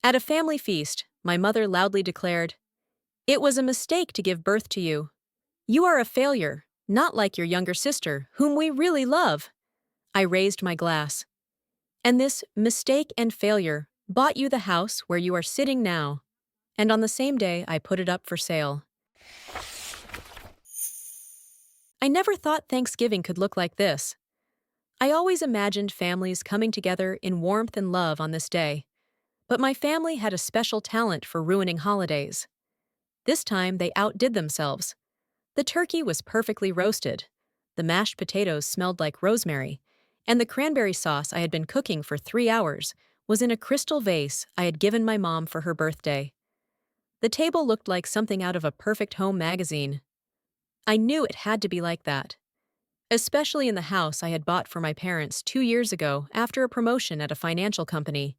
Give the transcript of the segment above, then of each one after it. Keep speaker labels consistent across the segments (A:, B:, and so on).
A: At a family feast, my mother loudly declared, "It was a mistake to give birth to you. You are a failure, not like your younger sister, whom we really love." I raised my glass. "And this mistake and failure bought you the house where you are sitting now." And on the same day, I put it up for sale. I never thought Thanksgiving could look like this. I always imagined families coming together in warmth and love on this day. But my family had a special talent for ruining holidays. This time, they outdid themselves. The turkey was perfectly roasted. The mashed potatoes smelled like rosemary. And the cranberry sauce I had been cooking for 3 hours was in a crystal vase I had given my mom for her birthday. The table looked like something out of a Perfect Home magazine. I knew it had to be like that, especially in the house I had bought for my parents 2 years ago after a promotion at a financial company.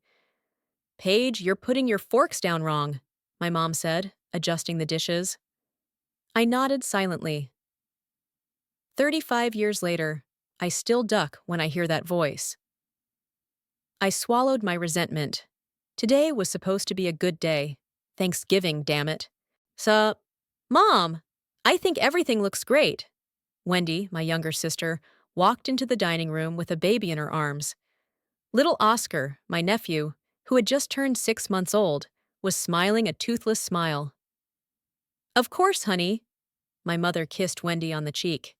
A: "Paige, you're putting your forks down wrong," my mom said, adjusting the dishes. I nodded silently. 35 years later, I still duck when I hear that voice. I swallowed my resentment. Today was supposed to be a good day. Thanksgiving, damn it. Mom, I think everything looks great. Wendy, my younger sister, walked into the dining room with a baby in her arms. Little Oscar, my nephew, who had just turned 6 months old, was smiling a toothless smile. "Of course, honey." My mother kissed Wendy on the cheek.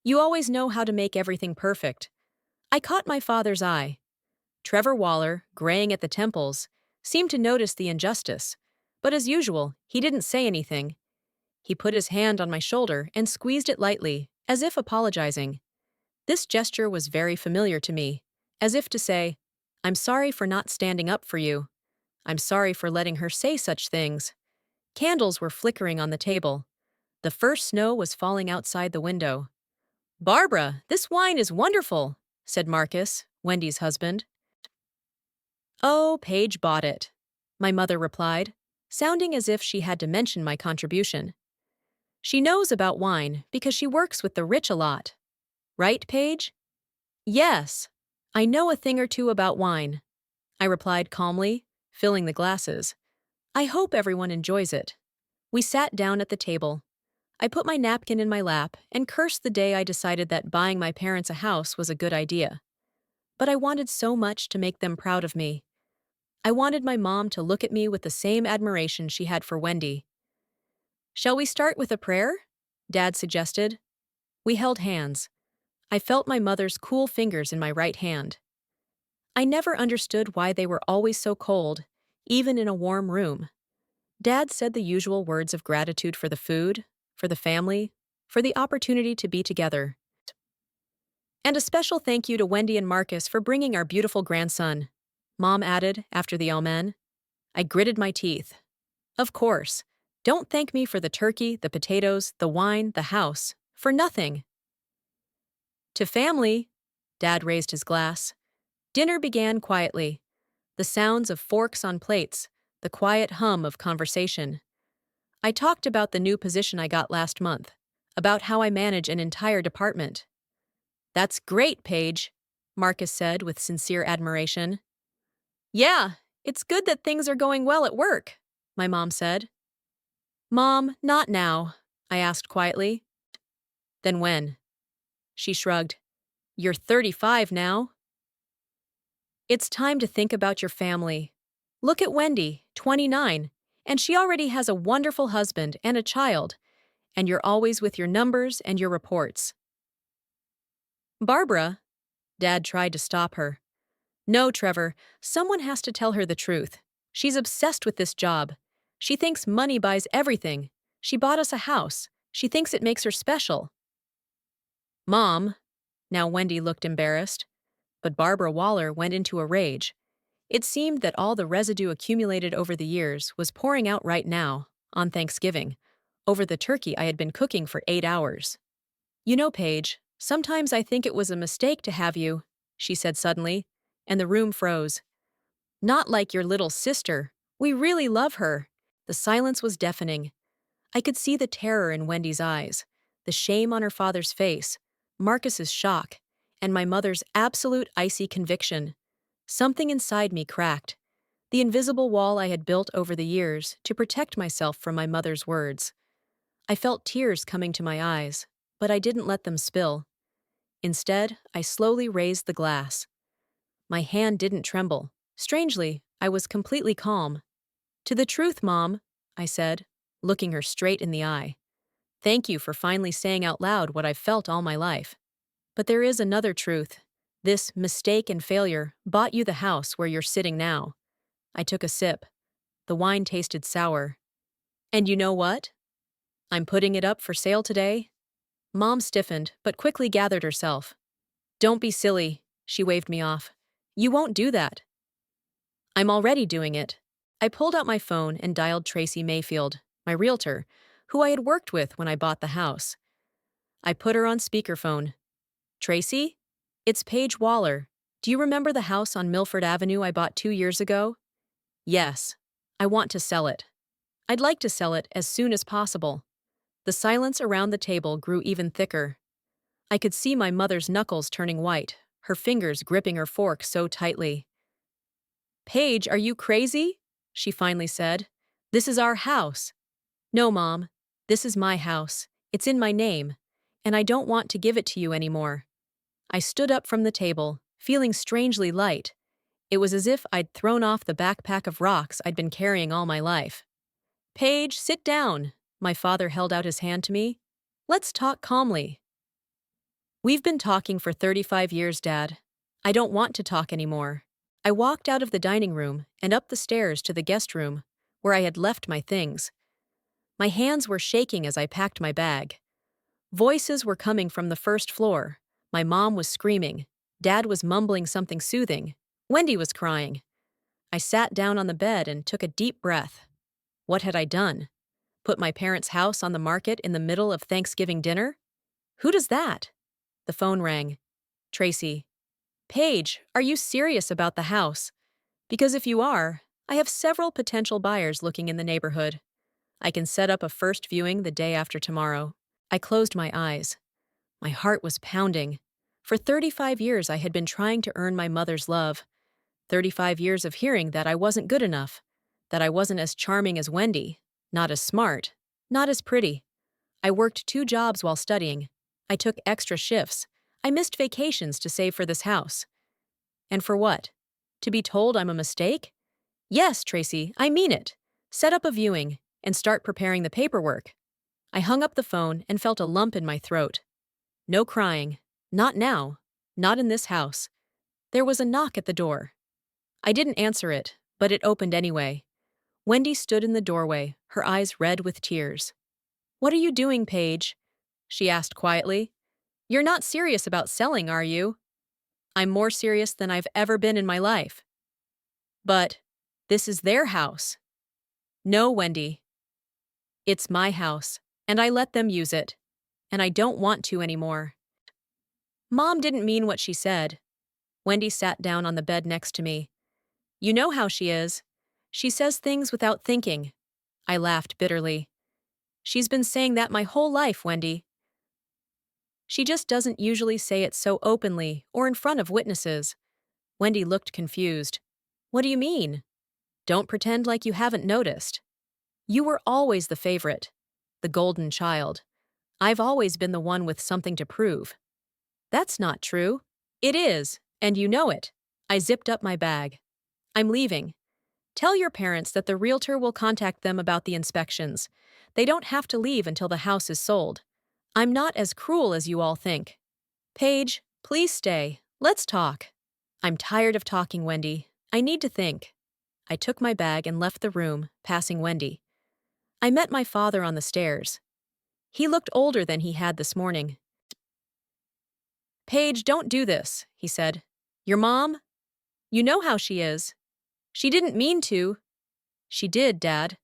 A: "You always know how to make everything perfect." I caught my father's eye. Trevor Waller, graying at the temples, seemed to notice the injustice, but as usual, he didn't say anything. He put his hand on my shoulder and squeezed it lightly, as if apologizing. This gesture was very familiar to me, as if to say, "I'm sorry for not standing up for you. I'm sorry for letting her say such things." Candles were flickering on the table. The first snow was falling outside the window. "Barbara, this wine is wonderful," said Marcus, Wendy's husband. "Oh, Paige bought it," my mother replied, sounding as if she had to mention my contribution. "She knows about wine because she works with the rich a lot. Right, Paige?" "Yes, I know a thing or two about wine," I replied calmly, filling the glasses. "I hope everyone enjoys it." We sat down at the table. I put my napkin in my lap and cursed the day I decided that buying my parents a house was a good idea. But I wanted so much to make them proud of me. I wanted my mom to look at me with the same admiration she had for Wendy. "Shall we start with a prayer?" Dad suggested. We held hands. I felt my mother's cool fingers in my right hand. I never understood why they were always so cold, even in a warm room. Dad said the usual words of gratitude for the food, for the family, for the opportunity to be together. "And a special thank you to Wendy and Marcus for bringing our beautiful grandson," Mom added after the amen. I gritted my teeth. "Of course. Don't thank me for the turkey, the potatoes, the wine, the house. For nothing." "To family," Dad raised his glass. Dinner began quietly. The sounds of forks on plates, the quiet hum of conversation. I talked about the new position I got last month, about how I manage an entire department. "That's great, Paige," Marcus said with sincere admiration. "Yeah, it's good that things are going well at work," my mom said. "Mom, not now," I asked quietly. "Then when?" She shrugged. "You're 35 now." "It's time to think about your family. Look at Wendy, 29, and she already has a wonderful husband and a child, and you're always with your numbers and your reports." "Barbara," Dad tried to stop her. "No, Trevor, someone has to tell her the truth. She's obsessed with this job. She thinks money buys everything. She bought us a house. She thinks it makes her special." "Mom," now Wendy looked embarrassed, but Barbara Waller went into a rage. It seemed that all the residue accumulated over the years was pouring out right now, on Thanksgiving, over the turkey I had been cooking for 8 hours. "You know, Paige, sometimes I think it was a mistake to have you," she said suddenly, and the room froze. "Not like your little sister. We really love her." The silence was deafening. I could see the terror in Wendy's eyes, the shame on her father's face, Marcus's shock, and my mother's absolute icy conviction. Something inside me cracked. the invisible wall I had built over the years to protect myself from my mother's words. I felt tears coming to my eyes, but I didn't let them spill. Instead, I slowly raised the glass. My hand didn't tremble. Strangely, I was completely calm. "To the truth, Mom," I said, looking her straight in the eye. "Thank you for finally saying out loud what I've felt all my life. But there is another truth. This mistake and failure bought you the house where you're sitting now." I took a sip. The wine tasted sour. "And you know what? I'm putting it up for sale today." Mom stiffened, but quickly gathered herself. "Don't be silly," she waved me off. "You won't do that." "I'm already doing it." I pulled out my phone and dialed Tracy Mayfield, my realtor, who I had worked with when I bought the house. I put her on speakerphone. "Tracy? It's Paige Waller. Do you remember the house on Milford Avenue I bought 2 years ago?" "Yes. I want to sell it. I'd like to sell it as soon as possible." The silence around the table grew even thicker. I could see my mother's knuckles turning white, her fingers gripping her fork so tightly. "Paige, are you crazy?" she finally said. "This is our house." "No, Mom. This is my house. It's in my name. And I don't want to give it to you anymore." I stood up from the table, feeling strangely light. It was as if I'd thrown off the backpack of rocks I'd been carrying all my life. "Paige, sit down." My father held out his hand to me. "Let's talk calmly." "We've been talking for 35 years, Dad. I don't want to talk anymore." I walked out of the dining room and up the stairs to the guest room, where I had left my things. My hands were shaking as I packed my bag. Voices were coming from the first floor. My mom was screaming. Dad was mumbling something soothing. Wendy was crying. I sat down on the bed and took a deep breath. What had I done? Put my parents' house on the market in the middle of Thanksgiving dinner? Who does that? The phone rang. "Tracy." "Paige, are you serious about the house? Because if you are, I have several potential buyers looking in the neighborhood. I can set up a first viewing the day after tomorrow." I closed my eyes. My heart was pounding. For 35 years I had been trying to earn my mother's love. 35 years of hearing that I wasn't good enough, that I wasn't as charming as Wendy, not as smart, not as pretty. I worked 2 jobs while studying. I took extra shifts. I missed vacations to save for this house. And for what? To be told I'm a mistake? "Yes, Tracy, I mean it. Set up a viewing and start preparing the paperwork." I hung up the phone and felt a lump in my throat. No crying. Not now. Not in this house. There was a knock at the door. I didn't answer it, but it opened anyway. Wendy stood in the doorway, her eyes red with tears. "What are you doing, Paige?" she asked quietly. "You're not serious about selling, are you?" "I'm more serious than I've ever been in my life." "But this is their house." "No, Wendy. It's my house, and I let them use it. And I don't want to anymore." Mom didn't mean what she said. Wendy sat down on the bed next to me. "You know how she is. She says things without thinking." I laughed bitterly. "She's been saying that my whole life, Wendy. She just doesn't usually say it so openly or in front of witnesses." Wendy looked confused. "What do you mean?" "Don't pretend like you haven't noticed. You were always the favorite, the golden child. I've always been the one with something to prove." "That's not true." "It is, and you know it." I zipped up my bag. "I'm leaving. Tell your parents that the realtor will contact them about the inspections. They don't have to leave until the house is sold. I'm not as cruel as you all think." "Paige, please stay. Let's talk." "I'm tired of talking, Wendy. I need to think." I took my bag and left the room, passing Wendy. I met my father on the stairs. He looked older than he had this morning. "Paige, don't do this," he said. "Your mom? You know how she is. She didn't mean to." "She did, Dad.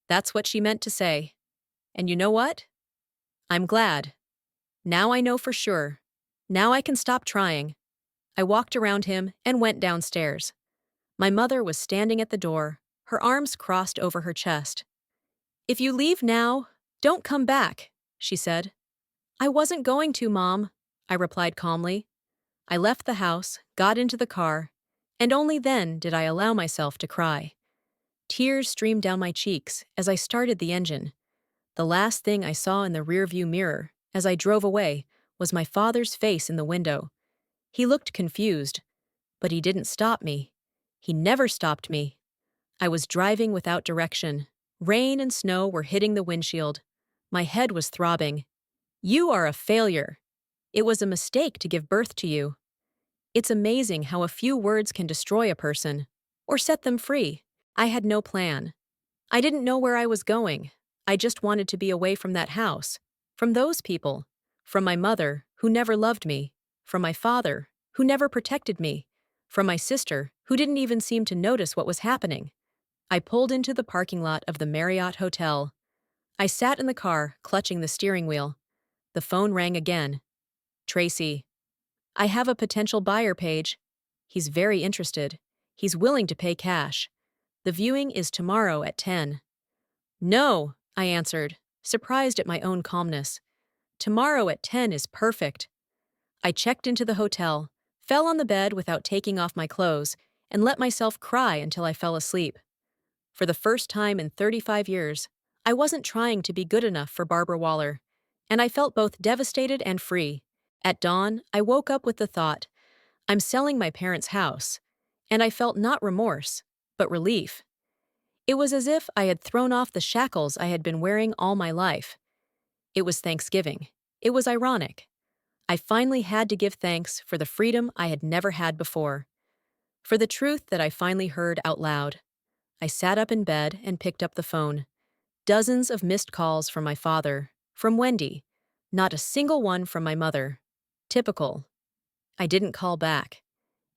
A: That's what she meant to say. And you know what? I'm glad. Now I know for sure. Now I can stop trying." I walked around him and went downstairs. My mother was standing at the door, her arms crossed over her chest. "If you leave now, don't come back," she said. "I wasn't going to, Mom," I replied calmly. I left the house, got into the car, and only then did I allow myself to cry. Tears streamed down my cheeks as I started the engine. The last thing I saw in the rearview mirror, as I drove away, was my father's face in the window. He looked confused, but he didn't stop me. He never stopped me. I was driving without direction. Rain and snow were hitting the windshield. My head was throbbing. "You are a failure. It was a mistake to give birth to you." It's amazing how a few words can destroy a person, or set them free. I had no plan. I didn't know where I was going. I just wanted to be away from that house, from those people, from my mother, who never loved me, from my father, who never protected me, from my sister, who didn't even seem to notice what was happening. I pulled into the parking lot of the Marriott Hotel. I sat in the car, clutching the steering wheel. The phone rang again. "Tracy, I have a potential buyer, Paige. He's very interested. He's willing to pay cash. The viewing is tomorrow at 10. "No," I answered, surprised at my own calmness. "Tomorrow at 10 is perfect." I checked into the hotel, fell on the bed without taking off my clothes, and let myself cry until I fell asleep. For the first time in 35 years, I wasn't trying to be good enough for Barbara Waller, and I felt both devastated and free. At dawn, I woke up with the thought, I'm selling my parents' house, and I felt not remorse, but relief. It was as if I had thrown off the shackles I had been wearing all my life. It was Thanksgiving. It was ironic. I finally had to give thanks for the freedom I had never had before, for the truth that I finally heard out loud. I sat up in bed and picked up the phone. Dozens of missed calls from my father, from Wendy, not a single one from my mother. Typical. I didn't call back.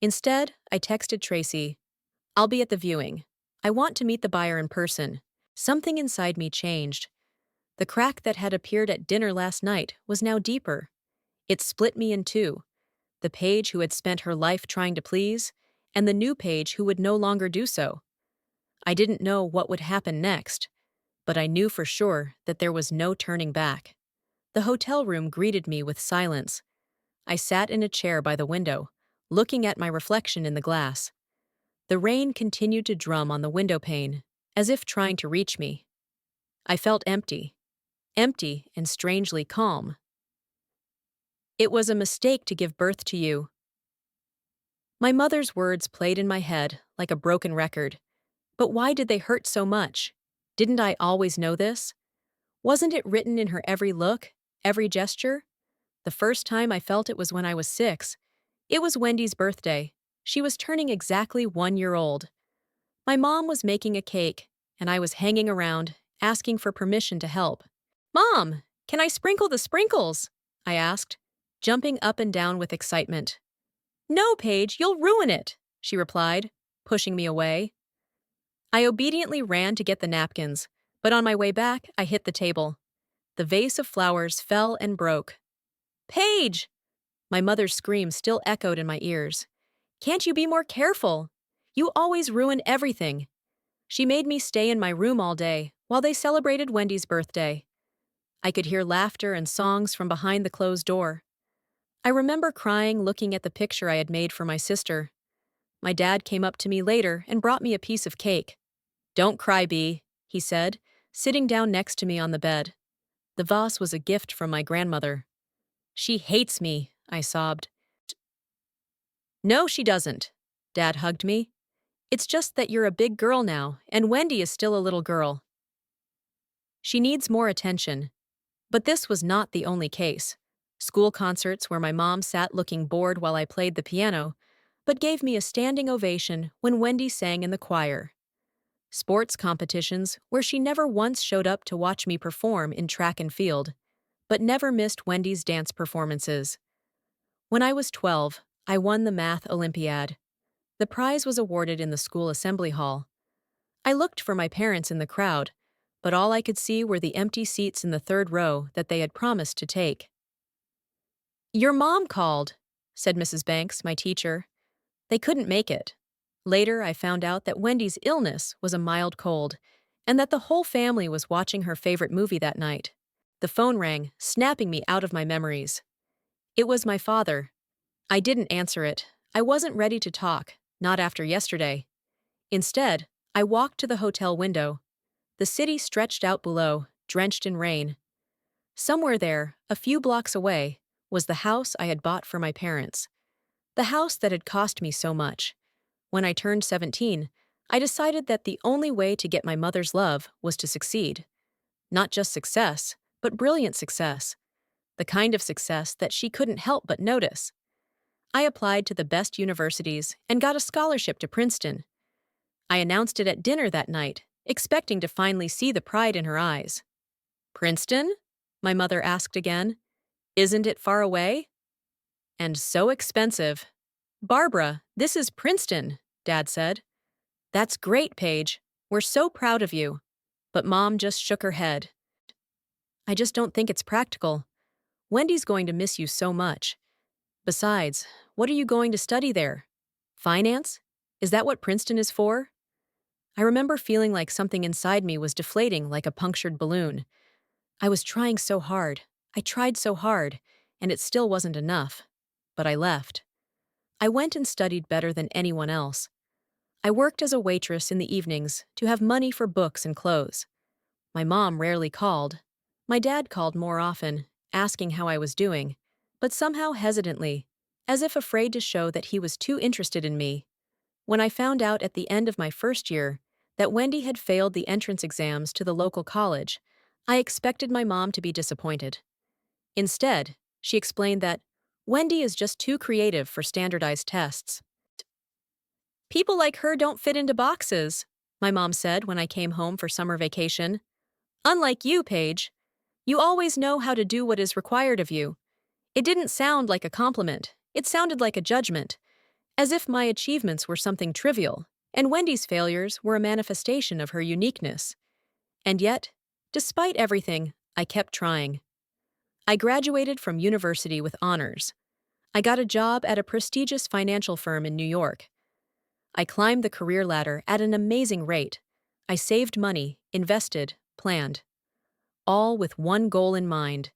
A: Instead, I texted Tracy, "I'll be at the viewing. I want to meet the buyer in person." Something inside me changed. The crack that had appeared at dinner last night was now deeper. It split me in two. The Paige who had spent her life trying to please, and the new Paige who would no longer do so. I didn't know what would happen next, but I knew for sure that there was no turning back. The hotel room greeted me with silence. I sat in a chair by the window, looking at my reflection in the glass. The rain continued to drum on the window pane, as if trying to reach me. I felt empty and strangely calm. "It was a mistake to give birth to you." My mother's words played in my head like a broken record. But why did they hurt so much? Didn't I always know this? Wasn't it written in her every look, every gesture? The first time I felt it was when I was 6. It was Wendy's birthday. She was turning exactly 1 year old. My mom was making a cake, and I was hanging around, asking for permission to help. "Mom, can I sprinkle the sprinkles?" I asked, jumping up and down with excitement. "No, Paige, you'll ruin it," she replied, pushing me away. I obediently ran to get the napkins, but on my way back, I hit the table. The vase of flowers fell and broke. "Paige!" My mother's scream still echoed in my ears. "Can't you be more careful? You always ruin everything." She made me stay in my room all day while they celebrated Wendy's birthday. I could hear laughter and songs from behind the closed door. I remember crying looking at the picture I had made for my sister. My dad came up to me later and brought me a piece of cake. "Don't cry, Bee," he said, sitting down next to me on the bed. The vase was a gift from my grandmother. "She hates me," I sobbed. "No, she doesn't." Dad hugged me. "It's just that you're a big girl now, and Wendy is still a little girl. She needs more attention." But this was not the only case. School concerts where my mom sat looking bored while I played the piano, but gave me a standing ovation when Wendy sang in the choir. Sports competitions where she never once showed up to watch me perform in track and field, but never missed Wendy's dance performances. When I was 12, I won the Math Olympiad. The prize was awarded in the school assembly hall. I looked for my parents in the crowd, but all I could see were the empty seats in the third row that they had promised to take. "Your mom called," said Mrs. Banks, my teacher. "They couldn't make it." Later, I found out that Wendy's illness was a mild cold, and that the whole family was watching her favorite movie that night. The phone rang, snapping me out of my memories. It was my father. I didn't answer it. I wasn't ready to talk, not after yesterday. Instead, I walked to the hotel window. The city stretched out below, drenched in rain. Somewhere there, a few blocks away, was the house I had bought for my parents. The house that had cost me so much. When I turned 17, I decided that the only way to get my mother's love was to succeed. Not just success, but brilliant success. The kind of success that she couldn't help but notice. I applied to the best universities and got a scholarship to Princeton. I announced it at dinner that night, expecting to finally see the pride in her eyes. Princeton? My mother asked again. Isn't it far away? And so expensive. Barbara, this is Princeton, Dad said. That's great, Paige. We're so proud of you. But Mom just shook her head. I just don't think it's practical. Wendy's going to miss you so much. Besides, what are you going to study there? Finance? Is that what Princeton is for? I remember feeling like something inside me was deflating like a punctured balloon. I was trying so hard. I tried so hard, and it still wasn't enough. But I left. I went and studied better than anyone else. I worked as a waitress in the evenings to have money for books and clothes. My mom rarely called. My dad called more often, asking how I was doing, but somehow hesitantly, as if afraid to show that he was too interested in me. When I found out at the end of my first year that Wendy had failed the entrance exams to the local college, I expected my mom to be disappointed. Instead, she explained that Wendy is just too creative for standardized tests. People like her don't fit into boxes, my mom said when I came home for summer vacation. Unlike you, Paige. You always know how to do what is required of you. It didn't sound like a compliment. It sounded like a judgment, as if my achievements were something trivial, and Wendy's failures were a manifestation of her uniqueness. And yet, despite everything, I kept trying. I graduated from university with honors. I got a job at a prestigious financial firm in New York. I climbed the career ladder at an amazing rate. I saved money, invested, planned. All with one goal in mind: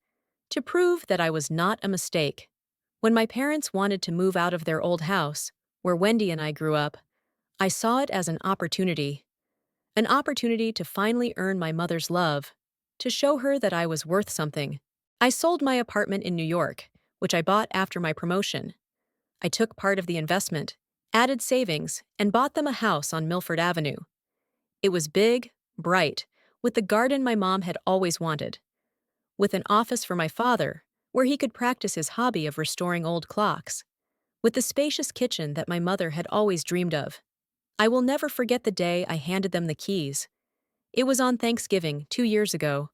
A: to prove that I was not a mistake. When my parents wanted to move out of their old house, where Wendy and I grew up, I saw it as an opportunity. An opportunity to finally earn my mother's love, to show her that I was worth something. I sold my apartment in New York, which I bought after my promotion. I took part of the investment, added savings, and bought them a house on Milford Avenue. It was big, bright, with the garden my mom had always wanted. With an office for my father, where he could practice his hobby of restoring old clocks. With the spacious kitchen that my mother had always dreamed of. I will never forget the day I handed them the keys. It was on Thanksgiving 2 years ago.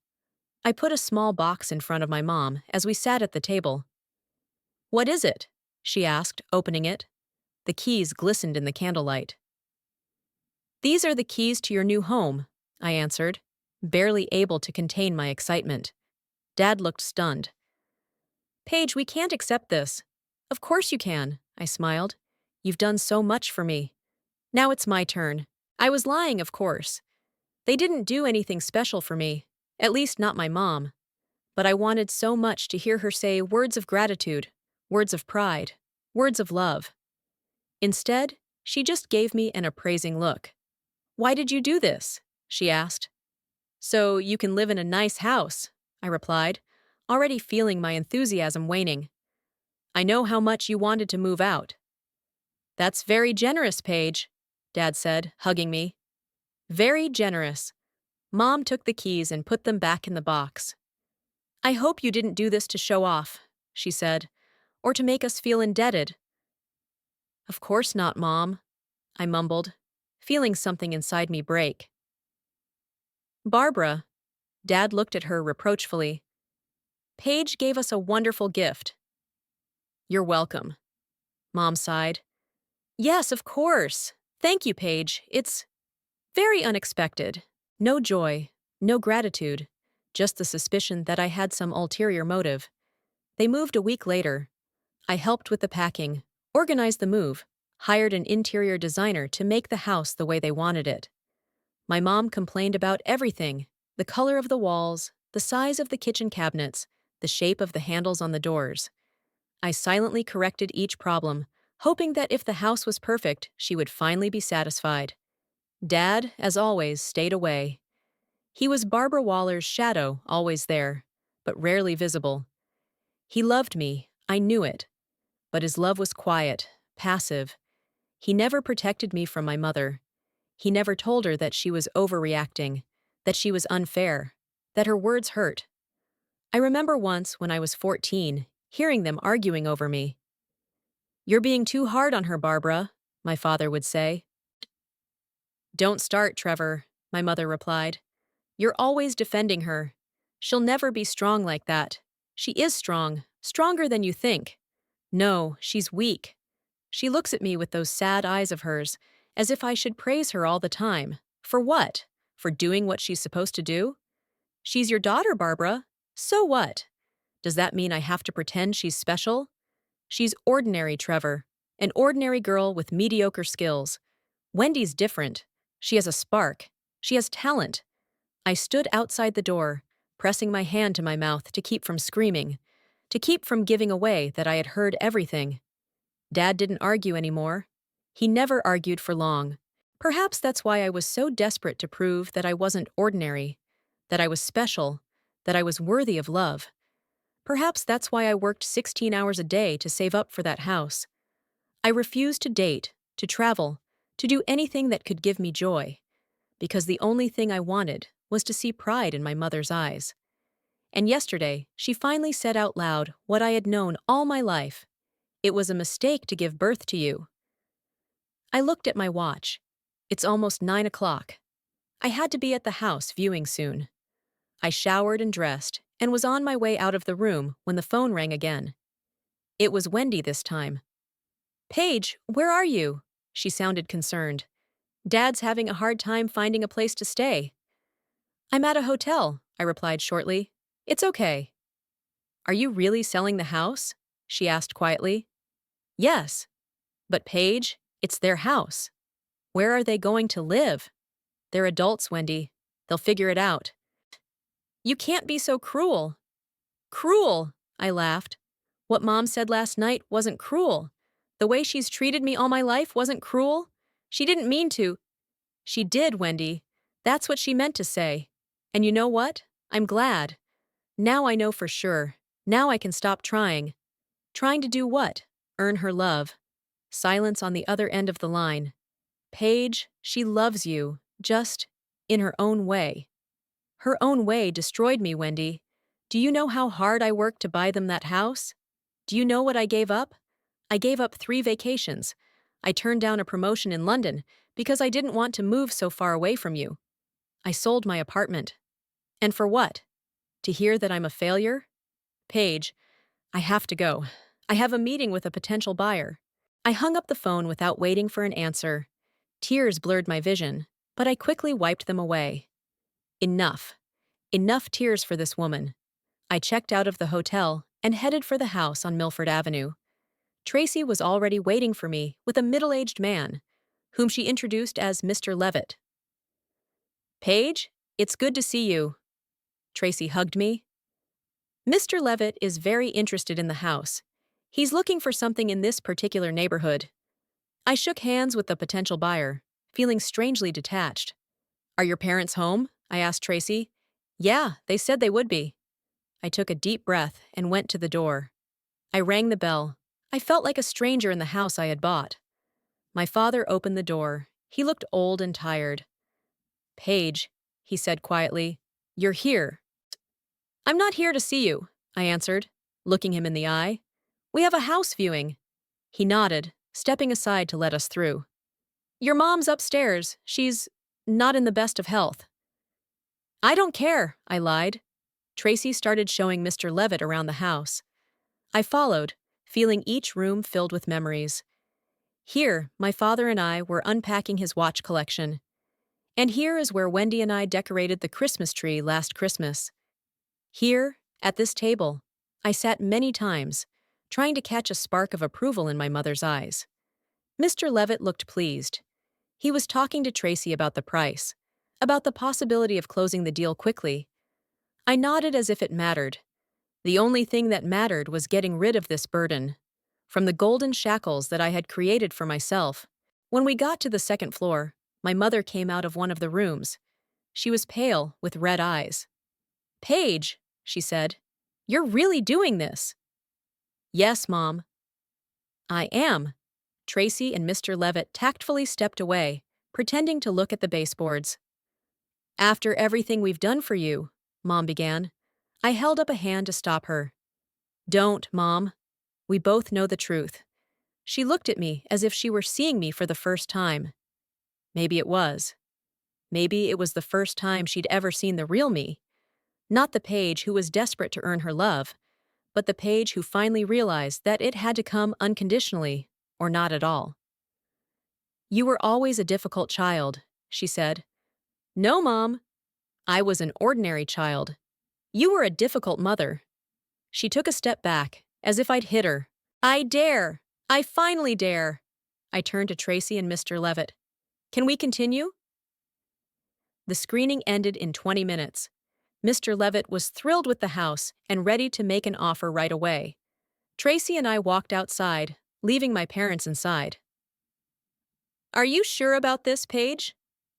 A: I put a small box in front of my mom as we sat at the table. What is it? She asked, opening it. The keys glistened in the candlelight. These are the keys to your new home, I answered, barely able to contain my excitement. Dad looked stunned. Paige, we can't accept this. Of course you can, I smiled. You've done so much for me. Now it's my turn. I was lying, of course. They didn't do anything special for me, at least not my mom. But I wanted so much to hear her say words of gratitude, words of pride, words of love. Instead, she just gave me an appraising look. Why did you do this? She asked. So you can live in a nice house, I replied, already feeling my enthusiasm waning. I know how much you wanted to move out. That's very generous, Paige, Dad said, hugging me. Very generous. Mom took the keys and put them back in the box. I hope you didn't do this to show off, she said, or to make us feel indebted. Of course not, Mom, I mumbled, feeling something inside me break. Barbara, Dad looked at her reproachfully. Paige gave us a wonderful gift. You're welcome, Mom sighed. Yes, of course. Thank you, Paige. It's very unexpected. No joy, no gratitude, just the suspicion that I had some ulterior motive. They moved a week later. I helped with the packing, organized the move, hired an interior designer to make the house the way they wanted it. My mom complained about everything: the color of the walls, the size of the kitchen cabinets, the shape of the handles on the doors. I silently corrected each problem, hoping that if the house was perfect, she would finally be satisfied. Dad, as always, stayed away. He was Barbara Waller's shadow, always there, but rarely visible. He loved me, I knew it, but his love was quiet, passive. He never protected me from my mother. He never told her that she was overreacting, that she was unfair, that her words hurt. I remember once, when I was 14, hearing them arguing over me. "You're being too hard on her, Barbara," my father would say. "Don't start, Trevor," my mother replied. "You're always defending her. She'll never be strong like that. She is strong, stronger than you think. No, she's weak." She looks at me with those sad eyes of hers, as if I should praise her all the time. For what? For doing what she's supposed to do? "She's your daughter, Barbara. So what? Does that mean I have to pretend she's special?" She's ordinary, Trevor. An ordinary girl with mediocre skills. Wendy's different. She has a spark. She has talent. I stood outside the door, pressing my hand to my mouth to keep from screaming, to keep from giving away that I had heard everything. Dad didn't argue anymore. He never argued for long. Perhaps that's why I was so desperate to prove that I wasn't ordinary, that I was special, that I was worthy of love. Perhaps that's why I worked 16 hours a day to save up for that house. I refused to date, to travel, to do anything that could give me joy, because the only thing I wanted was to see pride in my mother's eyes. And yesterday, she finally said out loud what I had known all my life. "It was a mistake to give birth to you." I looked at my watch. It's almost 9 o'clock. I had to be at the house viewing soon. I showered and dressed and was on my way out of the room when the phone rang again. It was Wendy this time. "Paige, where are you?" She sounded concerned. "Dad's having a hard time finding a place to stay." "I'm at a hotel," I replied shortly. "It's okay." "Are you really selling the house?" she asked quietly. "Yes." "But Paige, it's their house. Where are they going to live?" "They're adults, Wendy. They'll figure it out." "You can't be so cruel." "Cruel," I laughed. "What Mom said last night wasn't cruel. The way she's treated me all my life wasn't cruel. She didn't mean to." "She did, Wendy. That's what she meant to say. And you know what? I'm glad. Now I know for sure. Now I can stop trying." "Trying to do what?" "Earn her love." Silence on the other end of the line. "Paige, she loves you, just in her own way." Her own way destroyed me, Wendy. Do you know how hard I worked to buy them that house? Do you know what I gave up? I gave up 3 vacations. I turned down a promotion in London because I didn't want to move so far away from you. I sold my apartment. And for what? To hear that I'm a failure? Paige, I have to go. I have a meeting with a potential buyer. I hung up the phone without waiting for an answer. Tears blurred my vision, but I quickly wiped them away. Enough. Enough tears for this woman. I checked out of the hotel and headed for the house on Milford Avenue. Tracy was already waiting for me with a middle-aged man, whom she introduced as Mr. Levitt. "Paige, it's good to see you." Tracy hugged me. "Mr. Levitt is very interested in the house. He's looking for something in this particular neighborhood." I shook hands with the potential buyer, feeling strangely detached. "Are your parents home?" I asked Tracy. "Yeah, they said they would be." I took a deep breath and went to the door. I rang the bell. I felt like a stranger in the house I had bought. My father opened the door. He looked old and tired. "Paige," he said quietly, "you're here." "I'm not here to see you," I answered, looking him in the eye. "We have a house viewing." He nodded, stepping aside to let us through. "Your mom's upstairs. She's not in the best of health." "I don't care," I lied. Tracy started showing Mr. Levitt around the house. I followed, feeling each room filled with memories. Here, my father and I were unpacking his watch collection. And here is where Wendy and I decorated the Christmas tree last Christmas. Here, at this table, I sat many times, trying to catch a spark of approval in my mother's eyes. Mr. Levitt looked pleased. He was talking to Tracy about the price, about the possibility of closing the deal quickly. I nodded as if it mattered. The only thing that mattered was getting rid of this burden, from the golden shackles that I had created for myself. When we got to the second floor, My mother came out of one of the rooms. She was pale, with red eyes. "Paige," she said, "you're really doing this." "Yes, Mom." "I am." Tracy and Mr. Levitt tactfully stepped away, pretending to look at the baseboards. "After everything we've done for you," Mom began. I held up a hand to stop her. "Don't, Mom. We both know the truth." She looked at me as if she were seeing me for the first time. Maybe it was. Maybe it was the first time she'd ever seen the real me. Not the Paige who was desperate to earn her love, but the Paige who finally realized that it had to come unconditionally, or not at all. "You were always a difficult child," she said. "No, Mom. I was an ordinary child. You were a difficult mother." She took a step back, as if I'd hit her. "I dare! I finally dare!" I turned to Tracy and Mr. Levitt. "Can we continue?" The screening ended in 20 minutes. Mr. Levitt was thrilled with the house and ready to make an offer right away. Tracy and I walked outside, leaving my parents inside. "Are you sure about this, Paige?"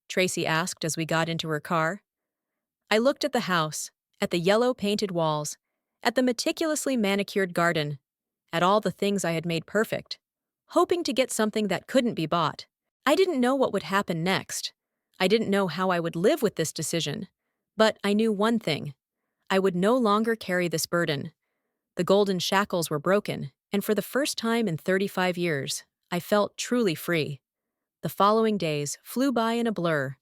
A: Tracy asked as we got into her car. I looked at the house, at the yellow painted walls, at the meticulously manicured garden, at all the things I had made perfect, hoping to get something that couldn't be bought. I didn't know what would happen next. I didn't know how I would live with this decision. But I knew one thing. I would no longer carry this burden. The golden shackles were broken, and for the first time in 35 years, I felt truly free. The following days flew by in a blur.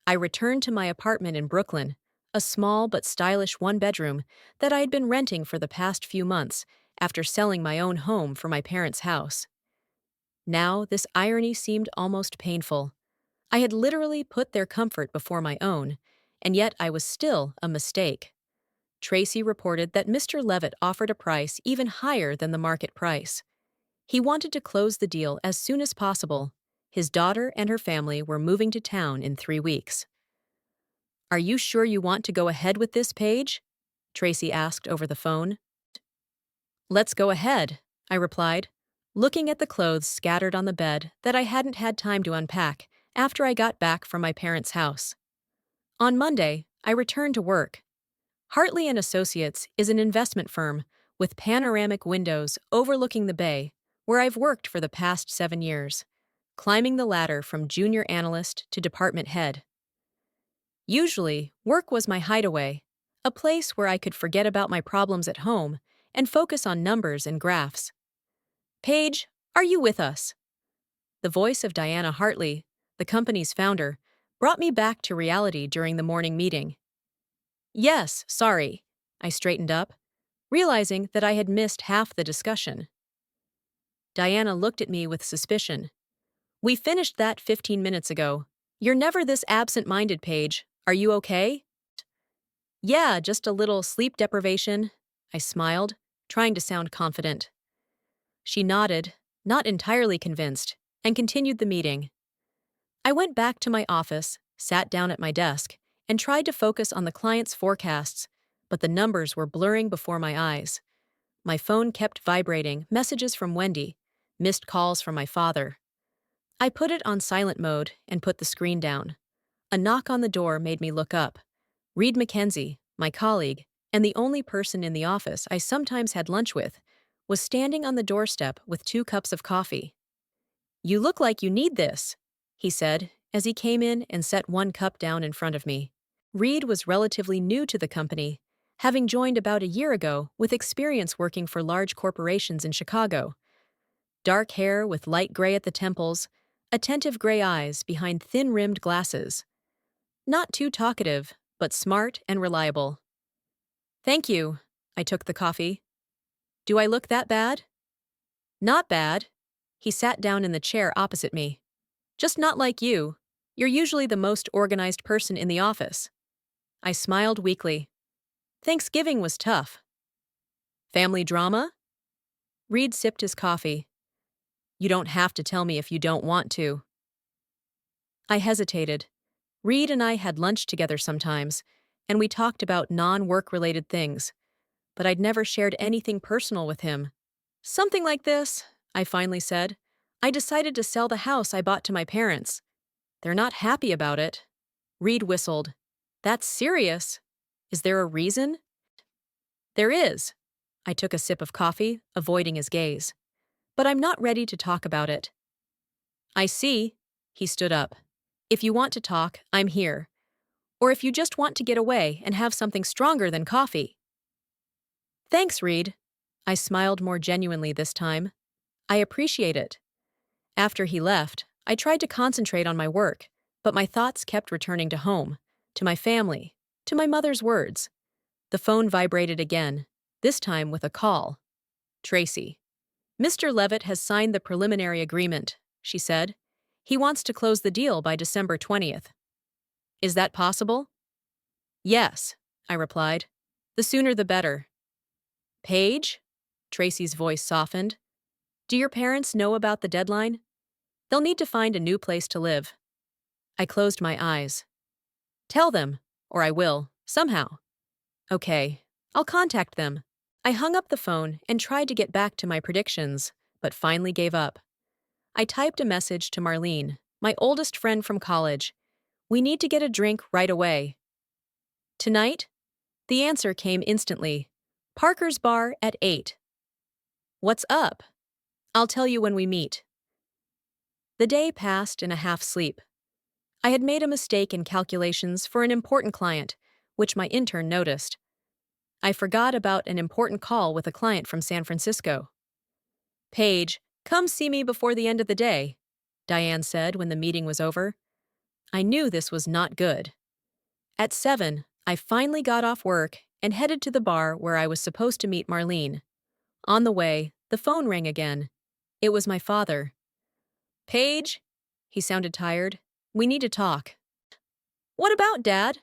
A: I returned to my apartment in Brooklyn, a small but stylish one-bedroom that I had been renting for the past few months after selling my own home for my parents' house. Now, this irony seemed almost painful. I had literally put their comfort before my own, and yet I was still a mistake. Tracy reported that Mr. Levitt offered a price even higher than the market price. He wanted to close the deal as soon as possible. His daughter and her family were moving to town in 3 weeks. "Are you sure you want to go ahead with this, Paige?" Tracy asked over the phone. "Let's go ahead," I replied, looking at the clothes scattered on the bed that I hadn't had time to unpack after I got back from my parents' house. On Monday, I returned to work. Hartley and Associates is an investment firm with panoramic windows overlooking the bay, where I've worked for the past 7 years, climbing the ladder from junior analyst to department head. Usually, work was my hideaway, a place where I could forget about my problems at home and focus on numbers and graphs. "Paige, are you with us?" The voice of Diana Hartley, the company's founder, brought me back to reality during the morning meeting. "Yes, sorry." I straightened up, realizing that I had missed half the discussion. Diana looked at me with suspicion. "We finished that 15 minutes ago. You're never this absent-minded, Paige. Are you okay?" "Yeah, just a little sleep deprivation," I smiled, trying to sound confident. She nodded, not entirely convinced, and continued the meeting. I went back to my office, sat down at my desk, and tried to focus on the client's forecasts, but the numbers were blurring before my eyes. My phone kept vibrating, messages from Wendy, missed calls from my father. I put it on silent mode and put the screen down. A knock on the door made me look up. Reed Mackenzie, my colleague, and the only person in the office I sometimes had lunch with, was standing on the doorstep with 2 cups of coffee. "You look like you need this," he said, as he came in and set 1 cup down in front of me. Reed was relatively new to the company, having joined about a year ago with experience working for large corporations in Chicago. Dark hair with light gray at the temples, attentive gray eyes behind thin-rimmed glasses. Not too talkative, but smart and reliable. "Thank you." I took the coffee. "Do I look that bad?" "Not bad." He sat down in the chair opposite me. "Just not like you. You're usually the most organized person in the office." I smiled weakly. Thanksgiving was tough. "Family drama?" Reed sipped his coffee. "You don't have to tell me if you don't want to." I hesitated. Reed and I had lunch together sometimes, and we talked about non-work-related things, but I'd never shared anything personal with him. "Something like this," I finally said. "I decided to sell the house I bought to my parents." They're not happy about it. Reed whistled. That's serious. Is there a reason? There is. I took a sip of coffee, avoiding his gaze. But I'm not ready to talk about it. I see. He stood up. If you want to talk, I'm here. Or if you just want to get away and have something stronger than coffee. Thanks, Reed. I smiled more genuinely this time. I appreciate it. After he left, I tried to concentrate on my work, but my thoughts kept returning to home, to my family, to my mother's words. The phone vibrated again, this time with a call. Tracy. Mr. Levitt has signed the preliminary agreement, she said. He wants to close the deal by December 20th. Is that possible? Yes, I replied. The sooner the better. Paige? Tracy's voice softened. Do your parents know about the deadline? They'll need to find a new place to live. I closed my eyes. Tell them, or I will, somehow. Okay, I'll contact them. I hung up the phone and tried to get back to my predictions, but finally gave up. I typed a message to Marlene, my oldest friend from college. We need to get a drink right away. Tonight? The answer came instantly. Parker's Bar at 8. What's up? I'll tell you when we meet. The day passed in a half-sleep. I had made a mistake in calculations for an important client, which my intern noticed. I forgot about an important call with a client from San Francisco. Paige, come see me before the end of the day, Diane said when the meeting was over. I knew this was not good. At 7, I finally got off work and headed to the bar where I was supposed to meet Marlene. On the way, the phone rang again. It was my father. Paige? He sounded tired. We need to talk. What about, Dad?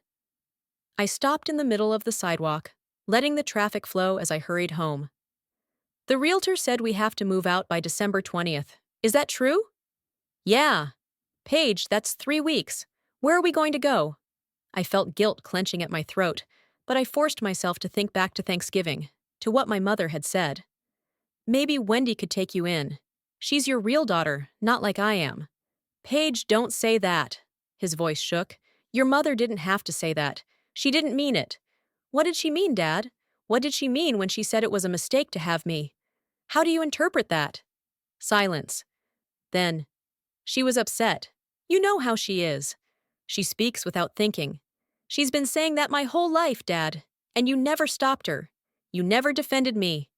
A: I stopped in the middle of the sidewalk, letting the traffic flow as I hurried home. The realtor said we have to move out by December 20th. Is that true? Yeah. Paige, that's 3 weeks. Where are we going to go? I felt guilt clenching at my throat, but I forced myself to think back to Thanksgiving, to what my mother had said. Maybe Wendy could take you in. She's your real daughter, not like I am. Paige, don't say that. His voice shook. Your mother didn't have to say that. She didn't mean it. What did she mean, Dad? What did she mean when she said it was a mistake to have me? How do you interpret that? Silence. Then, she was upset. You know how she is. She speaks without thinking. She's been saying that my whole life, Dad, and you never stopped her. You never defended me.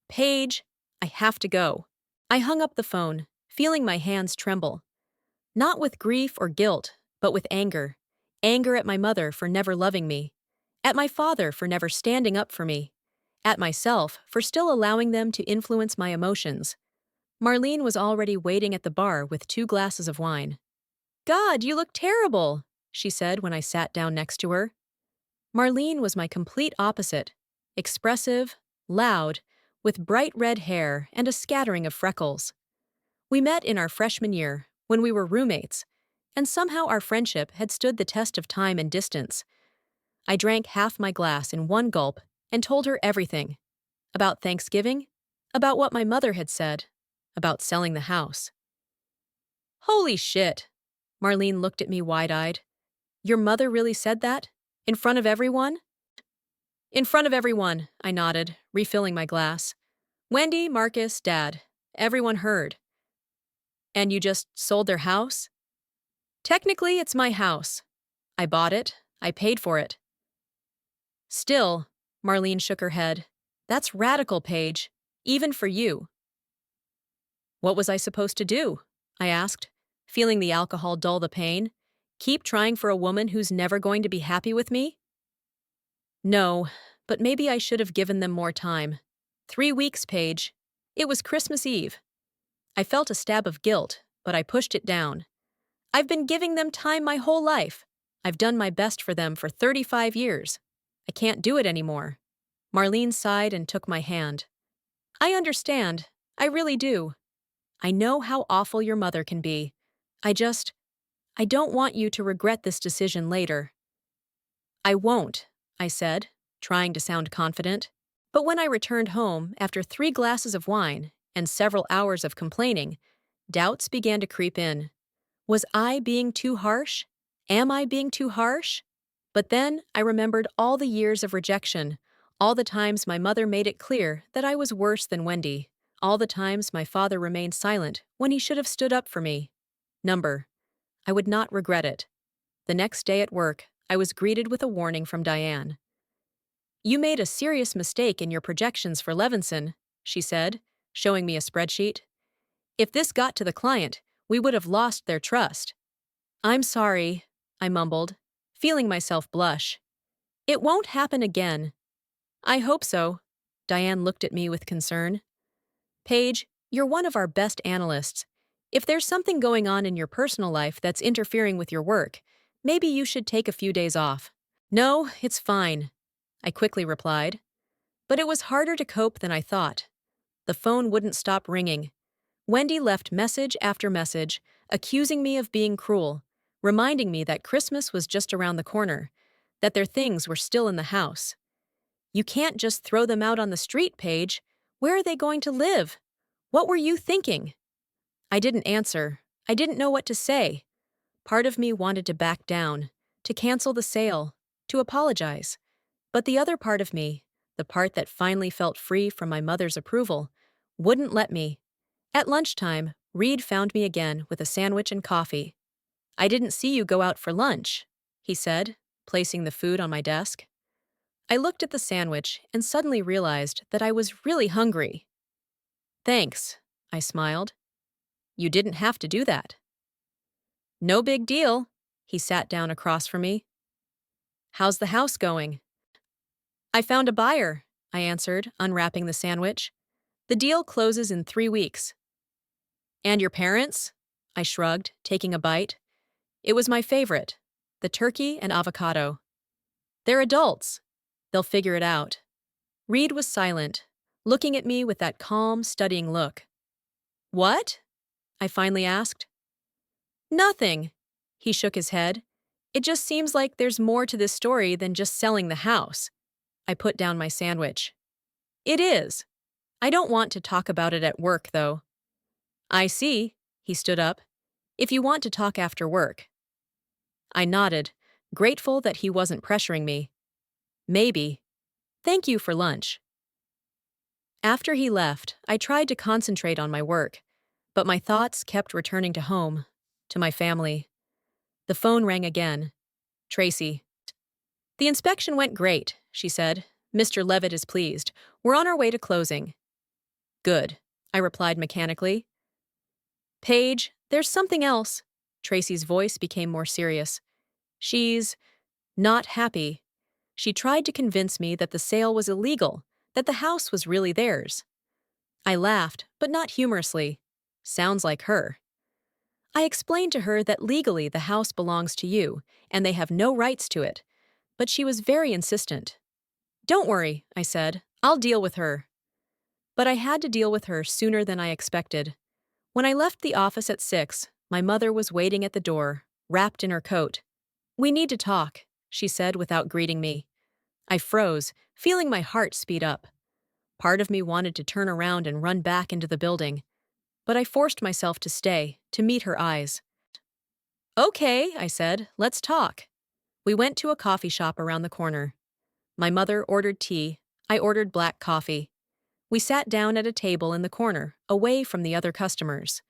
A: Paige, I have to go. I hung up the phone, feeling my hands tremble. Not with grief or guilt, but with anger. Anger at my mother for never loving me. At my father for never standing up for me. At myself for still allowing them to influence my emotions. Marlene was already waiting at the bar with 2 glasses of wine. God, you look terrible, she said when I sat down next to her. Marlene was my complete opposite. Expressive, loud, with bright red hair and a scattering of freckles. We met in our freshman year, when we were roommates, and somehow our friendship had stood the test of time and distance. I drank half my glass in one gulp and told her everything. About Thanksgiving, about what my mother had said, about selling the house. Holy shit! Marlene looked at me wide-eyed. Your mother really said that? In front of everyone? In front of everyone, I nodded, refilling my glass. Wendy, Marcus, Dad. Everyone heard. And you just sold their house? Technically, it's my house. I bought it. I paid for it. Still, Marlene shook her head. That's radical, Paige. Even for you. What was I supposed to do? I asked, feeling the alcohol dull the pain. Keep trying for a woman who's never going to be happy with me? No, but maybe I should have given them more time. 3 weeks, Paige. It was Christmas Eve. I felt a stab of guilt, but I pushed it down. I've been giving them time my whole life. I've done my best for them for 35 years. I can't do it anymore. Marlene sighed and took my hand. I understand. I really do. I know how awful your mother can be. I don't want you to regret this decision later. I won't, I said, trying to sound confident. But when I returned home after 3 glasses of wine and several hours of complaining, doubts began to creep in. Was I being too harsh? Am I being too harsh? But then I remembered all the years of rejection, all the times my mother made it clear that I was worse than Wendy, all the times my father remained silent when he should have stood up for me. Number. I would not regret it. The next day at work, I was greeted with a warning from Diane. You made a serious mistake in your projections for Levinson, she said, showing me a spreadsheet. If this got to the client, we would have lost their trust. I'm sorry, I mumbled, feeling myself blush. It won't happen again. I hope so. Diane looked at me with concern. Paige, you're one of our best analysts. If there's something going on in your personal life that's interfering with your work, maybe you should take a few days off. No, it's fine, I quickly replied. But it was harder to cope than I thought. The phone wouldn't stop ringing. Wendy left message after message, accusing me of being cruel, reminding me that Christmas was just around the corner, that their things were still in the house. You can't just throw them out on the street, Paige. Where are they going to live? What were you thinking? I didn't answer. I didn't know what to say. Part of me wanted to back down, to cancel the sale, to apologize. But the other part of me, the part that finally felt free from my mother's approval, wouldn't let me. At lunchtime, Reed found me again with a sandwich and coffee. I didn't see you go out for lunch, he said, placing the food on my desk. I looked at the sandwich and suddenly realized that I was really hungry. Thanks, I smiled. You didn't have to do that. No big deal, he sat down across from me. How's the house going? I found a buyer, I answered, unwrapping the sandwich. The deal closes in 3 weeks. And your parents? I shrugged, taking a bite. It was my favorite, the turkey and avocado. They're adults. They'll figure it out. Reed was silent, looking at me with that calm, studying look. What? I finally asked. Nothing. He shook his head. It just seems like there's more to this story than just selling the house. I put down my sandwich. It is. I don't want to talk about it at work, though. I see. He stood up. If you want to talk after work. I nodded, grateful that he wasn't pressuring me. Maybe. Thank you for lunch. After he left, I tried to concentrate on my work, but my thoughts kept returning to home, to my family. The phone rang again. Tracy. The inspection went great, she said. Mr. Levitt is pleased. We're on our way to closing. Good, I replied mechanically. Paige, there's something else. Tracy's voice became more serious. She's not happy. She tried to convince me that the sale was illegal, that the house was really theirs. I laughed, but not humorously. Sounds like her. I explained to her that legally the house belongs to you, and they have no rights to it, but she was very insistent. Don't worry, I said. I'll deal with her. But I had to deal with her sooner than I expected. When I left the office at 6, my mother was waiting at the door, wrapped in her coat. We need to talk, she said without greeting me. I froze, feeling my heart speed up. Part of me wanted to turn around and run back into the building, but I forced myself to stay, to meet her eyes. Okay, I said, let's talk. We went to a coffee shop around the corner. My mother ordered tea, I ordered black coffee. We sat down at a table in the corner, away from the other customers.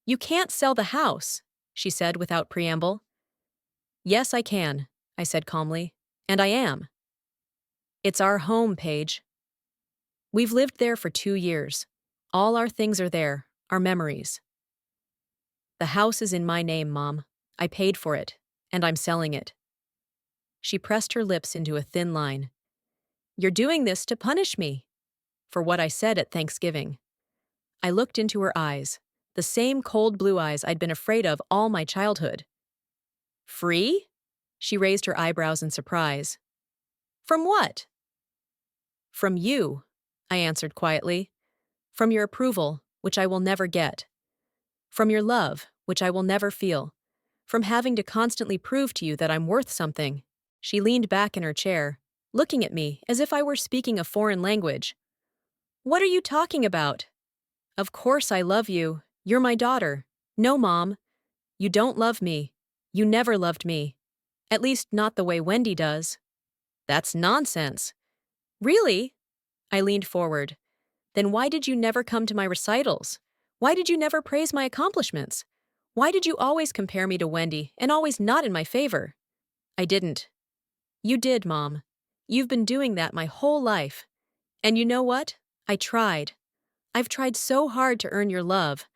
A: You can't sell the house, she said without preamble. Yes, I can, I said calmly, and I am. It's our home, Paige. We've lived there for 2 years. All our things are there, our memories. The house is in my name, Mom. I paid for it, and I'm selling it. She pressed her lips into a thin line. You're doing this to punish me. For what I said at Thanksgiving. I looked into her eyes, the same cold blue eyes I'd been afraid of all my childhood. Free? She raised her eyebrows in surprise. From what? From you, I answered quietly. From your approval, which I will never get. From your love, which I will never feel. From having to constantly prove to you that I'm worth something. She leaned back in her chair, looking at me as if I were speaking a foreign language. What are you talking about? Of course I love you. You're my daughter. No, Mom. You don't love me. You never loved me. At least not the way Wendy does. That's nonsense. Really? I leaned forward. Then why did you never come to my recitals? Why did you never praise my accomplishments? Why did you always compare me to Wendy and always not in my favor? I didn't. You did, Mom. You've been doing that my whole life. And you know what? I tried. I've tried so hard to earn your love.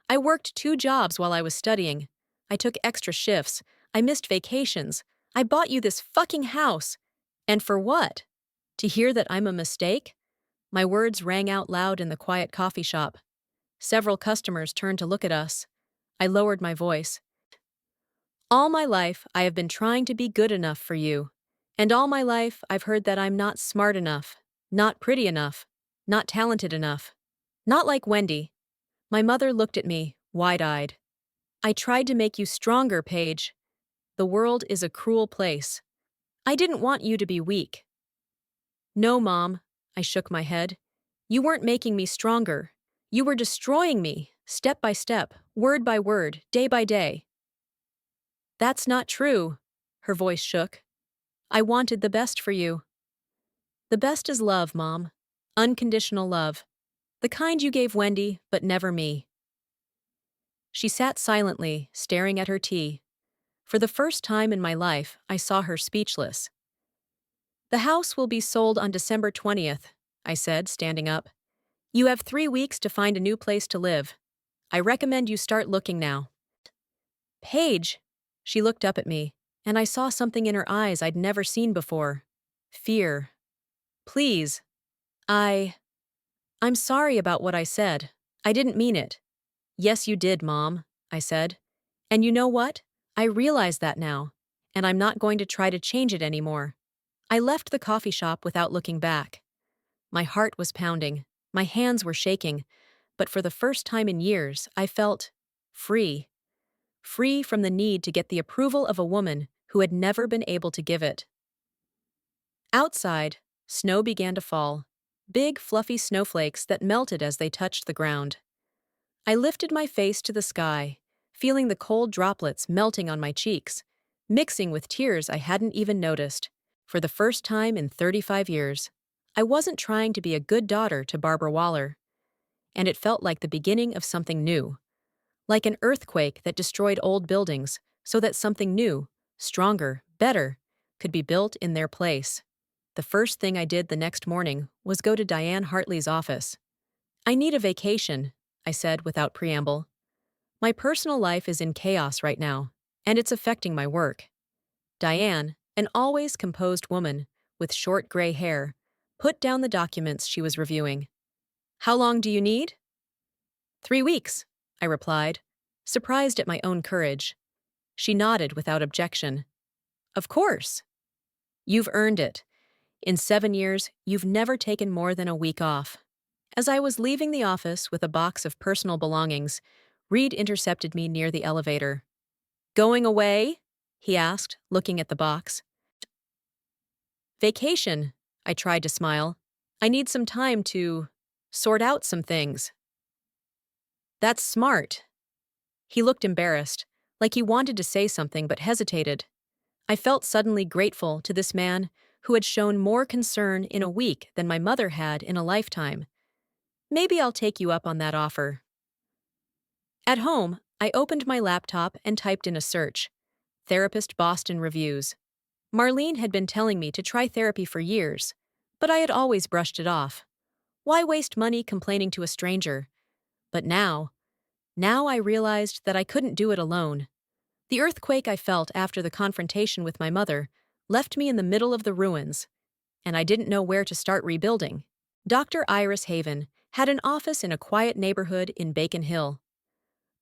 A: I worked 2 jobs while I was studying. I took extra shifts. I missed vacations. I bought you this fucking house. And for what? To hear that I'm a mistake? My words rang out loud in the quiet coffee shop. Several customers turned to look at us. I lowered my voice. All my life, I have been trying to be good enough for you. And all my life, I've heard that I'm not smart enough, not pretty enough, not talented enough. Not like Wendy. My mother looked at me, wide-eyed. I tried to make you stronger, Paige. The world is a cruel place. I didn't want you to be weak. No, Mom, I shook my head. You weren't making me stronger. You were destroying me, step by step, word by word, day by day. That's not true, her voice shook. I wanted the best for you. The best is love, Mom. Unconditional love. The kind you gave Wendy, but never me. She sat silently, staring at her tea. For the first time in my life, I saw her speechless. The house will be sold on December 20th, I said, standing up. You have 3 weeks to find a new place to live. I recommend you start looking now. Paige! She looked up at me, and I saw something in her eyes I'd never seen before. Fear. Please. I'm sorry about what I said. I didn't mean it. Yes, you did, Mom, I said. And you know what? I realize that now, and I'm not going to try to change it anymore. I left the coffee shop without looking back. My heart was pounding, my hands were shaking, but for the first time in years, I felt free. Free from the need to get the approval of a woman who had never been able to give it. Outside, snow began to fall, big fluffy snowflakes that melted as they touched the ground. I lifted my face to the sky, feeling the cold droplets melting on my cheeks, mixing with tears I hadn't even noticed. For the first time in 35 years, I wasn't trying to be a good daughter to Barbara Waller. And it felt like the beginning of something new. Like an earthquake that destroyed old buildings so that something new, stronger, better, could be built in their place. The first thing I did the next morning was go to Diane Hartley's office. I need a vacation, I said without preamble. My personal life is in chaos right now, and it's affecting my work. Diane, an always composed woman with short gray hair, put down the documents she was reviewing. How long do you need? 3 weeks, I replied, surprised at my own courage. She nodded without objection. Of course. You've earned it. In 7 years, you've never taken more than a week off. As I was leaving the office with a box of personal belongings, Reed intercepted me near the elevator. Going away? He asked, looking at the box. Vacation, I tried to smile. I need some time to sort out some things. That's smart. He looked embarrassed, like he wanted to say something but hesitated. I felt suddenly grateful to this man who had shown more concern in a week than my mother had in a lifetime. Maybe I'll take you up on that offer. At home, I opened my laptop and typed in a search. Therapist Boston Reviews. Marlene had been telling me to try therapy for years, but I had always brushed it off. Why waste money complaining to a stranger? But now I realized that I couldn't do it alone. The earthquake I felt after the confrontation with my mother left me in the middle of the ruins, and I didn't know where to start rebuilding. Dr. Iris Haven had an office in a quiet neighborhood in Bacon Hill.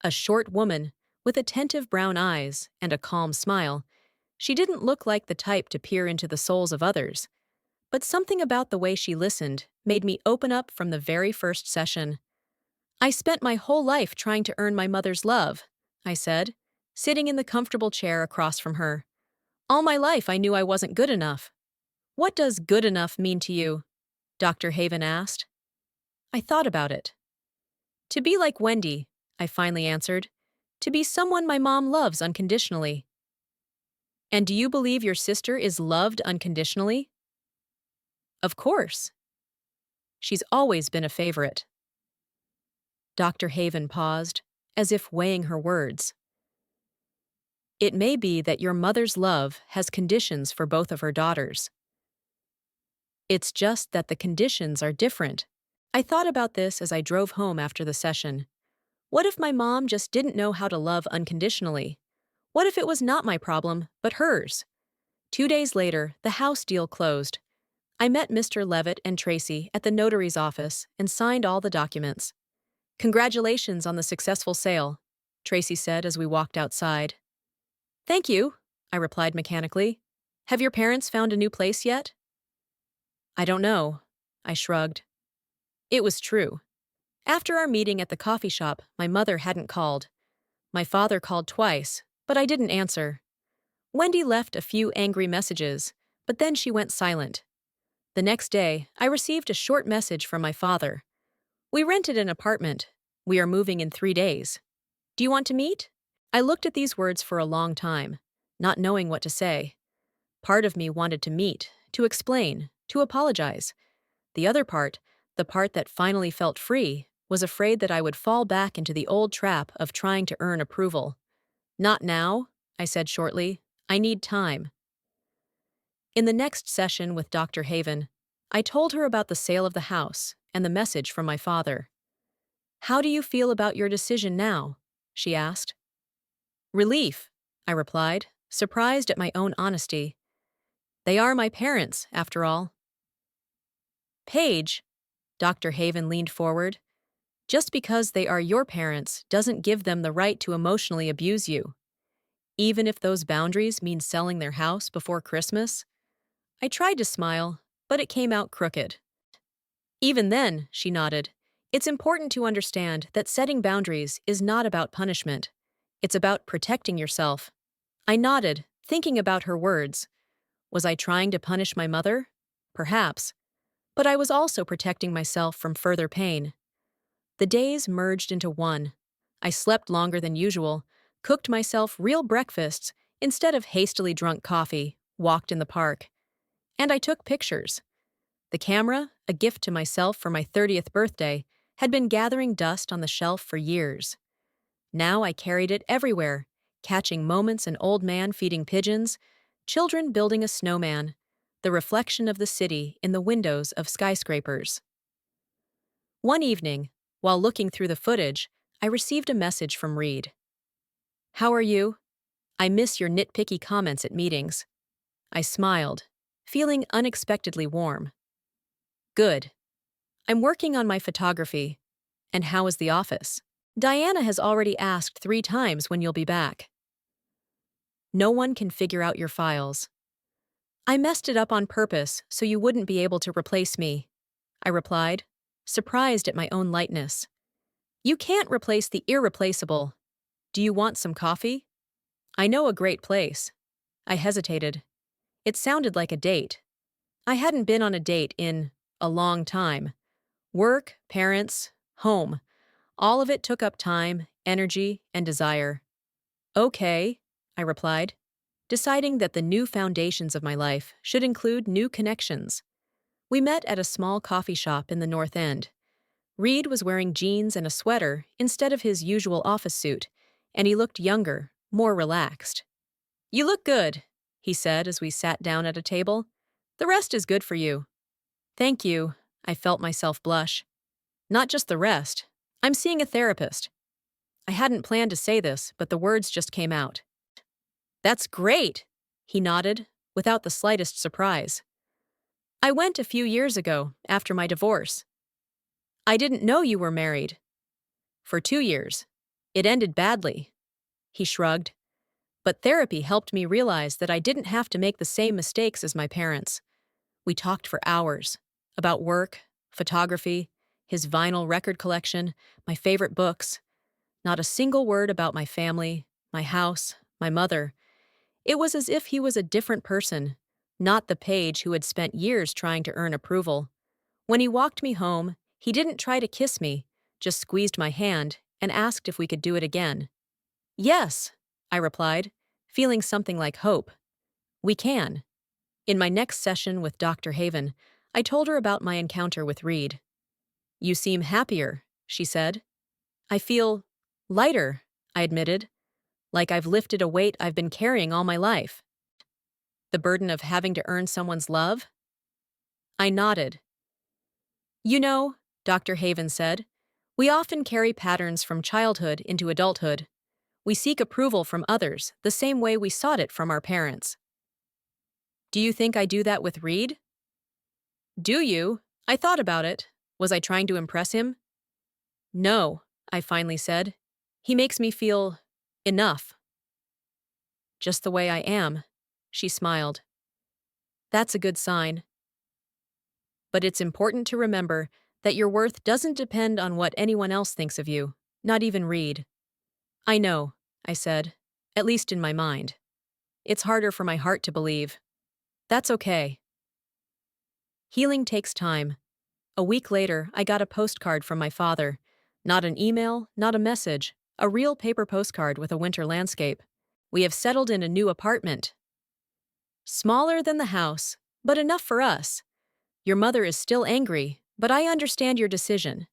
A: A short woman with attentive brown eyes and a calm smile, she didn't look like the type to peer into the souls of others. But something about the way she listened made me open up from the very first session. I spent my whole life trying to earn my mother's love, I said, sitting in the comfortable chair across from her. All my life I knew I wasn't good enough. What does good enough mean to you? Dr. Haven asked. I thought about it. To be like Wendy, I finally answered. To be someone my mom loves unconditionally. And do you believe your sister is loved unconditionally? Of course. She's always been a favorite. Dr. Haven paused, as if weighing her words. It may be that your mother's love has conditions for both of her daughters. It's just that the conditions are different. I thought about this as I drove home after the session. What if my mom just didn't know how to love unconditionally? What if it was not my problem, but hers? 2 days later, the house deal closed. I met Mr. Levitt and Tracy at the notary's office and signed all the documents. Congratulations on the successful sale, Tracy said as we walked outside. Thank you, I replied mechanically. Have your parents found a new place yet? I don't know, I shrugged. It was true. After our meeting at the coffee shop, my mother hadn't called. My father called twice, but I didn't answer. Wendy left a few angry messages, but then she went silent. The next day, I received a short message from my father. We rented an apartment. We are moving in 3 days. Do you want to meet? I looked at these words for a long time, not knowing what to say. Part of me wanted to meet, to explain, to apologize. The other part, the part that finally felt free, was afraid that I would fall back into the old trap of trying to earn approval. Not now, I said shortly. I need time. In the next session with Dr. Haven, I told her about the sale of the house and the message from my father. How do you feel about your decision now? She asked. Relief, I replied, surprised at my own honesty. They are my parents, after all. Paige, Dr. Haven leaned forward, just because they are your parents doesn't give them the right to emotionally abuse you. Even if those boundaries mean selling their house before Christmas? I tried to smile, but it came out crooked. Even then, she nodded, it's important to understand that setting boundaries is not about punishment. It's about protecting yourself. I nodded, thinking about her words. Was I trying to punish my mother? Perhaps. But I was also protecting myself from further pain. The days merged into one. I slept longer than usual, cooked myself real breakfasts instead of hastily drunk coffee, walked in the park. And I took pictures. The camera, a gift to myself for my 30th birthday, had been gathering dust on the shelf for years. Now I carried it everywhere, catching moments an old man feeding pigeons, children building a snowman, the reflection of the city in the windows of skyscrapers. One evening, while looking through the footage, I received a message from Reed. How are you? I miss your nitpicky comments at meetings. I smiled, feeling unexpectedly warm. Good. I'm working on my photography. And how is the office? Diana has already asked 3 times when you'll be back. No one can figure out your files. I messed it up on purpose so you wouldn't be able to replace me, I replied, surprised at my own lightness. You can't replace the irreplaceable. Do you want some coffee? I know a great place. I hesitated. It sounded like a date. I hadn't been on a date in a long time. Work, parents, home. All of it took up time, energy, and desire. Okay, I replied, deciding that the new foundations of my life should include new connections. We met at a small coffee shop in the North End. Reed was wearing jeans and a sweater instead of his usual office suit, and he looked younger, more relaxed. You look good, he said as we sat down at a table. The rest is good for you. Thank you, I felt myself blush. Not just the rest. I'm seeing a therapist. I hadn't planned to say this, but the words just came out. That's great, he nodded, without the slightest surprise. I went a few years ago, after my divorce. I didn't know you were married. For 2 years. It ended badly. He shrugged. But therapy helped me realize that I didn't have to make the same mistakes as my parents. We talked for hours. About work, photography, his vinyl record collection, my favorite books. Not a single word about my family, my house, my mother. It was as if he was a different person, not the Paige who had spent years trying to earn approval. When he walked me home, he didn't try to kiss me, just squeezed my hand and asked if we could do it again. Yes, I replied, feeling something like hope. We can. In my next session with Dr. Haven, I told her about my encounter with Reed. You seem happier, she said. I feel lighter, I admitted, like I've lifted a weight I've been carrying all my life. The burden of having to earn someone's love? I nodded. You know, Dr. Haven said, we often carry patterns from childhood into adulthood. We seek approval from others the same way we sought it from our parents. Do you think I do that with Reed? Do you? I thought about it. Was I trying to impress him? No, I finally said. He makes me feel enough. Just the way I am, she smiled. That's a good sign. But it's important to remember that your worth doesn't depend on what anyone else thinks of you, not even Reed. I know, I said, at least in my mind. It's harder for my heart to believe. That's okay. Healing takes time. A week later, I got a postcard from my father. Not an email, not a message, a real paper postcard with a winter landscape. We have settled in a new apartment. Smaller than the house, but enough for us. Your mother is still angry, but I understand your decision.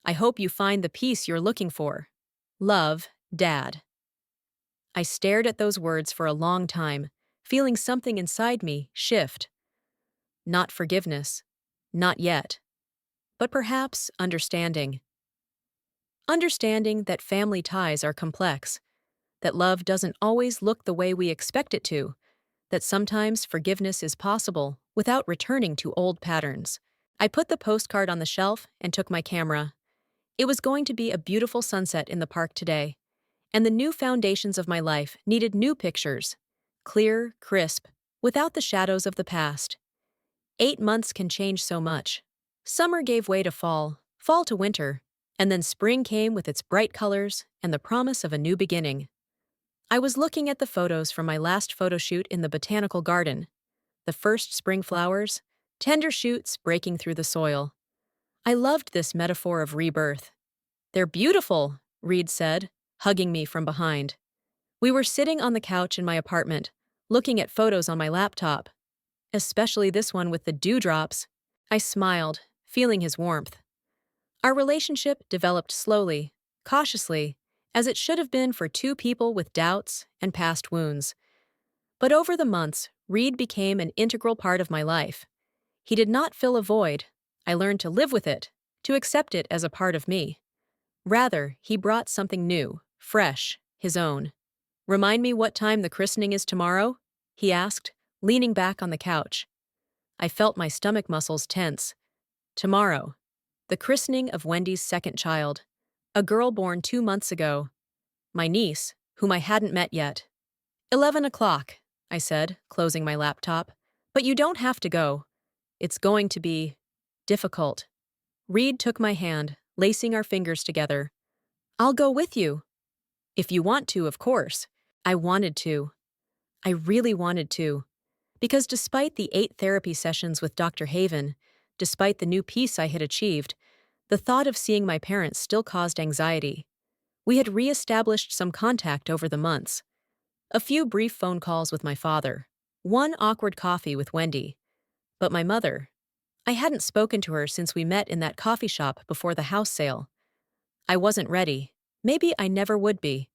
A: I hope you find the peace you're looking for. Love, Dad. I stared at those words for a long time, feeling something inside me shift. Not forgiveness. Not yet. But perhaps understanding. Understanding that family ties are complex, that love doesn't always look the way we expect it to, that sometimes forgiveness is possible without returning to old patterns. I put the postcard on the shelf and took my camera. It was going to be a beautiful sunset in the park today, and the new foundations of my life needed new pictures. Clear, crisp, without the shadows of the past. 8 months can change so much. Summer gave way to fall, fall to winter, and then spring came with its bright colors and the promise of a new beginning. I was looking at the photos from my last photo shoot in the botanical garden. The first spring flowers, tender shoots breaking through the soil. I loved this metaphor of rebirth. They're beautiful, Reed said, hugging me from behind. We were sitting on the couch in my apartment, looking at photos on my laptop. Especially this one with the dewdrops. I smiled, feeling his warmth. Our relationship developed slowly, cautiously, as it should have been for two people with doubts and past wounds. But over the months, Reed became an integral part of my life. He did not fill a void. I learned to live with it, to accept it as a part of me. Rather, he brought something new, fresh, his own. Remind me what time the christening is tomorrow? He asked, leaning back on the couch. I felt my stomach muscles tense. Tomorrow. The christening of Wendy's second child. A girl born 2 months ago. My niece, whom I hadn't met yet. 11 o'clock, I said, closing my laptop. But you don't have to go. It's going to be difficult. Reed took my hand, lacing our fingers together. I'll go with you. If you want to, of course. I wanted to. I really wanted to. Because despite the 8 therapy sessions with Dr. Haven, despite the new peace I had achieved, the thought of seeing my parents still caused anxiety. We had re-established some contact over the months. A few brief phone calls with my father. One awkward coffee with Wendy. But my mother, I hadn't spoken to her since we met in that coffee shop before the house sale. I wasn't ready. Maybe I never would be.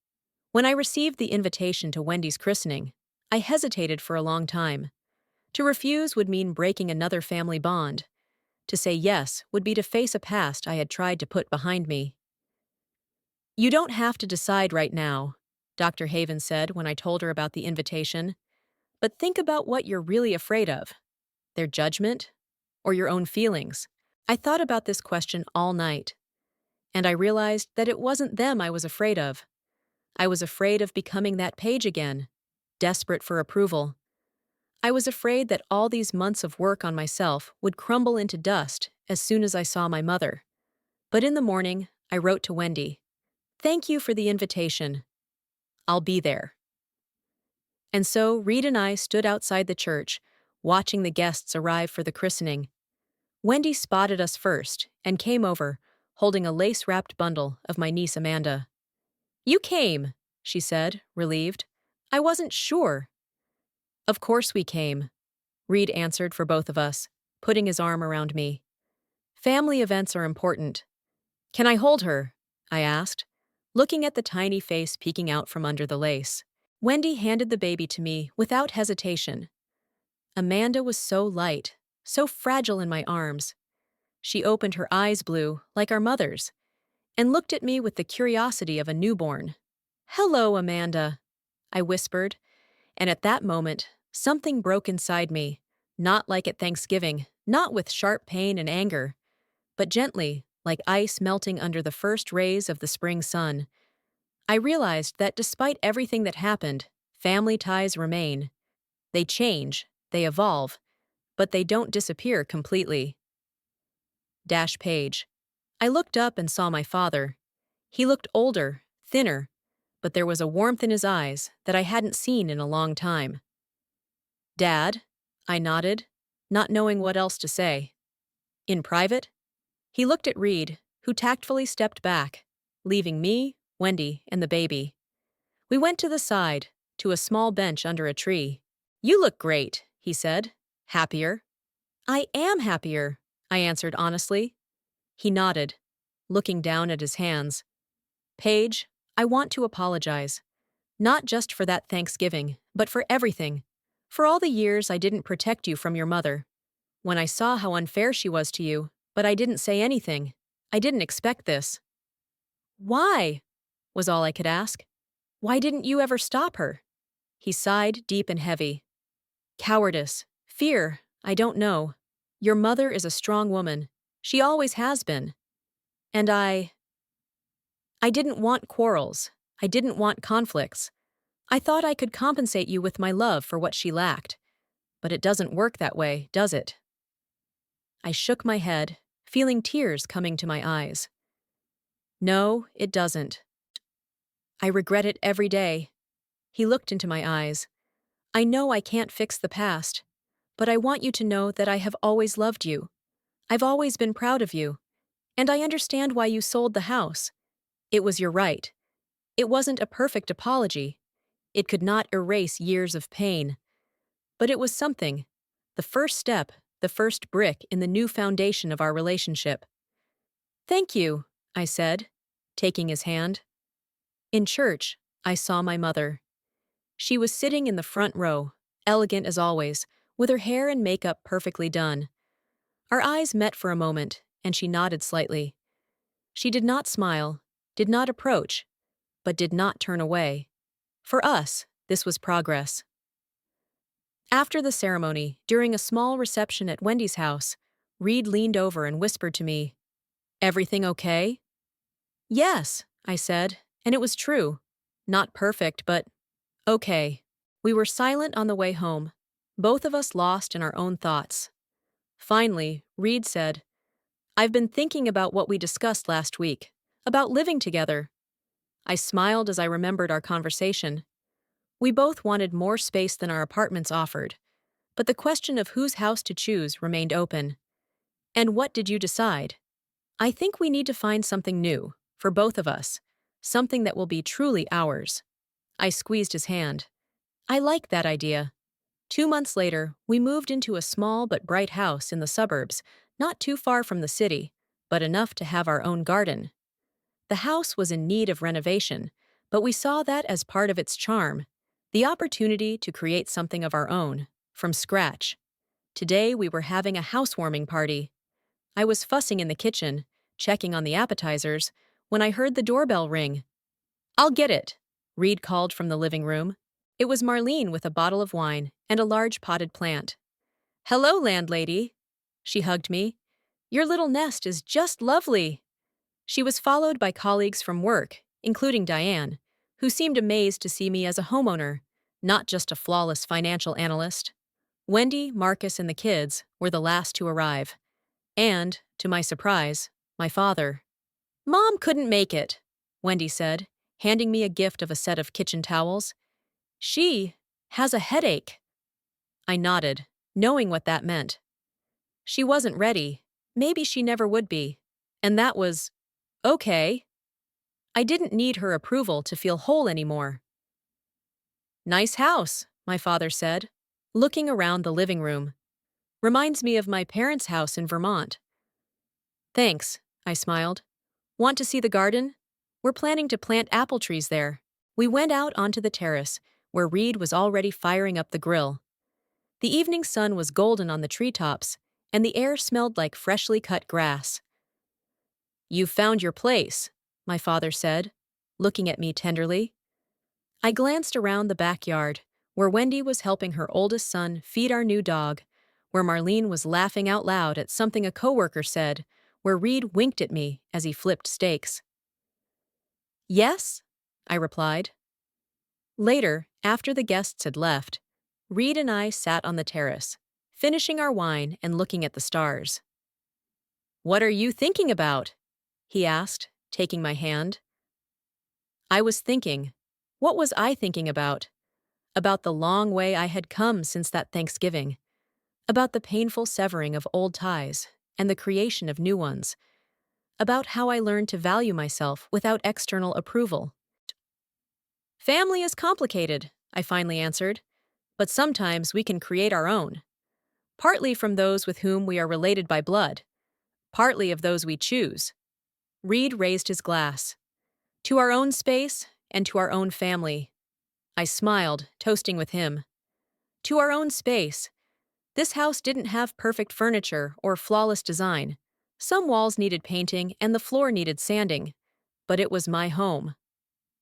A: When I received the invitation to Wendy's christening, I hesitated for a long time. To refuse would mean breaking another family bond. To say yes would be to face a past I had tried to put behind me. You don't have to decide right now, Dr. Haven said when I told her about the invitation. But think about what you're really afraid of. Their judgment? Or your own feelings? I thought about this question all night. And I realized that it wasn't them I was afraid of. I was afraid of becoming that Paige again, desperate for approval. I was afraid that all these months of work on myself would crumble into dust as soon as I saw my mother. But in the morning, I wrote to Wendy, "Thank you for the invitation. I'll be there." And so Reed and I stood outside the church, watching the guests arrive for the christening. Wendy spotted us first and came over, holding a lace-wrapped bundle of my niece Amanda. "You came," she said, relieved. I wasn't sure. Of course we came, Reed answered for both of us, putting his arm around me. Family events are important. Can I hold her? I asked, looking at the tiny face peeking out from under the lace. Wendy handed the baby to me without hesitation. Amanda was so light, so fragile in my arms. She opened her eyes blue, like our mother's, and looked at me with the curiosity of a newborn. Hello, Amanda, I whispered, and at that moment, something broke inside me, not like at Thanksgiving, not with sharp pain and anger, but gently, like ice melting under the first rays of the spring sun. I realized that despite everything that happened, family ties remain. They change, they evolve, but they don't disappear completely. Dash page. I looked up and saw my father. He looked older, thinner, but there was a warmth in his eyes that I hadn't seen in a long time. Dad? I nodded, not knowing what else to say. In private? He looked at Reed, who tactfully stepped back, leaving me, Wendy, and the baby. We went to the side, to a small bench under a tree. You look great, he said. Happier? I am happier, I answered honestly. He nodded, looking down at his hands. Paige, I want to apologize. Not just for that Thanksgiving, but for everything. For all the years I didn't protect you from your mother. When I saw how unfair she was to you, but I didn't say anything. I didn't expect this. Why? Was all I could ask. Why didn't you ever stop her? He sighed deep and heavy. Cowardice. Fear. I don't know. Your mother is a strong woman. She always has been. And I didn't want quarrels. I didn't want conflicts. I thought I could compensate you with my love for what she lacked. But it doesn't work that way, does it? I shook my head, feeling tears coming to my eyes. No, it doesn't. I regret it every day. He looked into my eyes. I know I can't fix the past, but I want you to know that I have always loved you. I've always been proud of you. And I understand why you sold the house. It was your right. It wasn't a perfect apology. It could not erase years of pain. But it was something. The first step, the first brick in the new foundation of our relationship. Thank you, I said, taking his hand. In church, I saw my mother. She was sitting in the front row, elegant as always, with her hair and makeup perfectly done. Our eyes met for a moment, and she nodded slightly. She did not smile, did not approach, but did not turn away. For us, this was progress. After the ceremony, during a small reception at Wendy's house, Reed leaned over and whispered to me, Everything okay? Yes, I said, and it was true. Not perfect, but okay. We were silent on the way home, both of us lost in our own thoughts. Finally, Reed said, I've been thinking about what we discussed last week, about living together. I smiled as I remembered our conversation. We both wanted more space than our apartments offered, but the question of whose house to choose remained open. And what did you decide? I think we need to find something new, for both of us, something that will be truly ours. I squeezed his hand. I like that idea. 2 months later, we moved into a small but bright house in the suburbs, not too far from the city, but enough to have our own garden. The house was in need of renovation, but we saw that as part of its charm, the opportunity to create something of our own, from scratch. Today we were having a housewarming party. I was fussing in the kitchen, checking on the appetizers, when I heard the doorbell ring. I'll get it, Reed called from the living room. It was Marlene with a bottle of wine and a large potted plant. Hello, landlady. She hugged me. Your little nest is just lovely. She was followed by colleagues from work, including Diane, who seemed amazed to see me as a homeowner, not just a flawless financial analyst. Wendy, Marcus, and the kids were the last to arrive. And, to my surprise, my father. Mom couldn't make it, Wendy said, handing me a gift of a set of kitchen towels. She has a headache. I nodded, knowing what that meant. She wasn't ready. Maybe she never would be. And that was okay. I didn't need her approval to feel whole anymore. Nice house, my father said, looking around the living room. Reminds me of my parents' house in Vermont. Thanks, I smiled. Want to see the garden? We're planning to plant apple trees there. We went out onto the terrace, where Reed was already firing up the grill. The evening sun was golden on the treetops, and the air smelled like freshly cut grass. You've found your place, my father said, looking at me tenderly. I glanced around the backyard, where Wendy was helping her oldest son feed our new dog, where Marlene was laughing out loud at something a coworker said, where Reed winked at me as he flipped steaks. Yes, I replied. Later, after the guests had left, Reed and I sat on the terrace, finishing our wine and looking at the stars. What are you thinking about? He asked, taking my hand. I was thinking. What was I thinking about? About the long way I had come since that Thanksgiving. About the painful severing of old ties and the creation of new ones. About how I learned to value myself without external approval. Family is complicated, I finally answered, but sometimes we can create our own. Partly from those with whom we are related by blood, partly of those we choose. Reed raised his glass. To our own space and to our own family. I smiled, toasting with him. To our own space. This house didn't have perfect furniture or flawless design. Some walls needed painting and the floor needed sanding. But it was my home.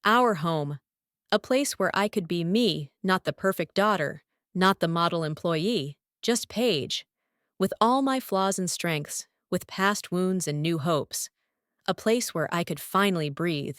A: Our home. A place where I could be me, not the perfect daughter, not the model employee, just Paige. With all my flaws and strengths, with past wounds and new hopes. A place where I could finally breathe.